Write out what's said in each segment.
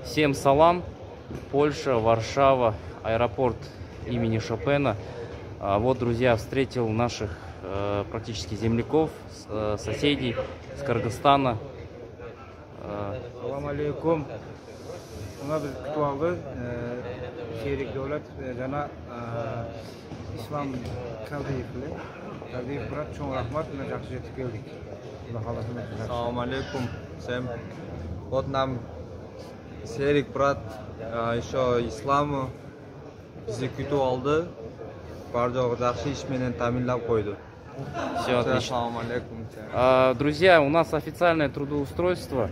Всем салам, Польша, Варшава, аэропорт имени Шопена. Вот, друзья, встретил наших практически земляков, соседей с Кыргызстана. Салам алейкум. Мына biz kutib aldı. Şehrik devlet jana İslam Kaldiyevli. Kaldiyev Murat çoğun rahmat. Mına жақсы жетіп келдік. Салам алейкум всем. Вот нам Серик брат еще исламы bizi күтіп алды. Бар жоғы жақсы ішменен таминлап қойды. Все отлично. Салам алейкум. Друзья, у нас официальное трудоустройство.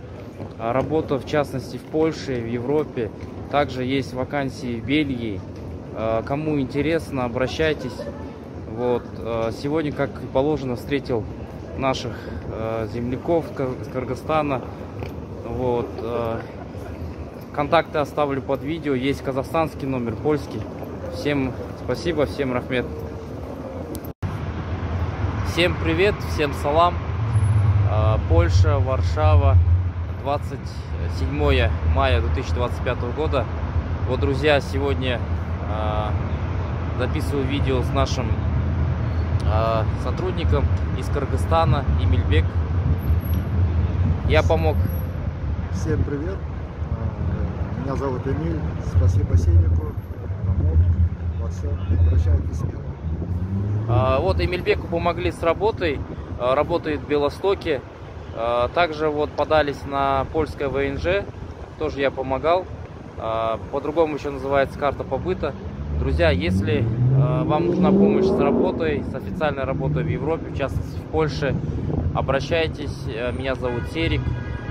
Работа, в частности, в Польше, в Европе. Также есть вакансии в Бельгии. Кому интересно, обращайтесь. Вот. Сегодня, как и положено, встретил наших земляков с Кыргызстана. Вот. Контакты оставлю под видео. Есть казахстанский номер, польский. Всем спасибо, всем рахмет. Всем привет, всем салам. Польша, Варшава, 27 мая 2025 года. Вот, друзья, сегодня записываю видео с нашим сотрудником из Кыргызстана, Эмильбек. Я помог. Всем привет, меня зовут Эмиль, спасибо Сенику, помог во всем, обращайтесь смело. Вот Эмильбеку помогли с работой, работает в Белостоке. Также вот подались на польское ВНЖ, тоже я помогал. По-другому еще называется карта побыта. Друзья, если вам нужна помощь с работой, с официальной работой в Европе, в частности в Польше, обращайтесь. Меня зовут Серик,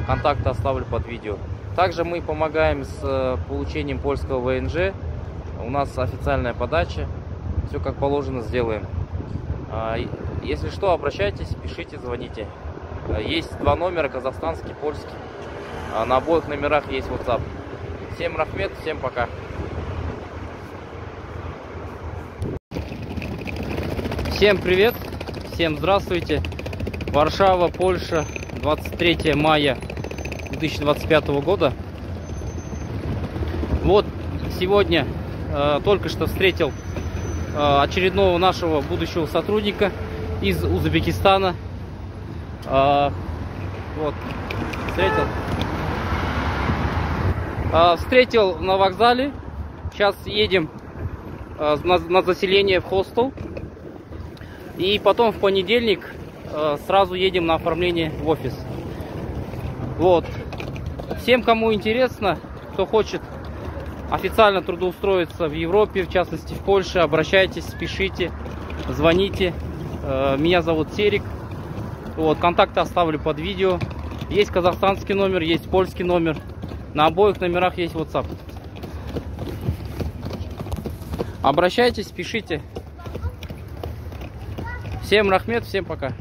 контакты оставлю под видео. Также мы помогаем с получением польского ВНЖ. У нас официальная подача, все как положено сделаем. Если что, обращайтесь, пишите, звоните. Есть два номера, казахстанский, польский. На обоих номерах есть WhatsApp. Всем рахмет, всем пока. Всем привет, всем здравствуйте. Варшава, Польша, 23 мая 2025 года. Вот сегодня только что встретил очередного нашего будущего сотрудника из Узбекистана. Вот, встретил на вокзале. Сейчас едем на заселение в хостел. И потом в понедельник сразу едем на оформление в офис. Вот. Всем, кому интересно, кто хочет официально трудоустроиться в Европе, в частности в Польше, обращайтесь, пишите, звоните. Меня зовут Серик. Вот, контакты оставлю под видео. Есть казахстанский номер, есть польский номер. На обоих номерах есть WhatsApp. Обращайтесь, пишите. Всем рахмет, всем пока.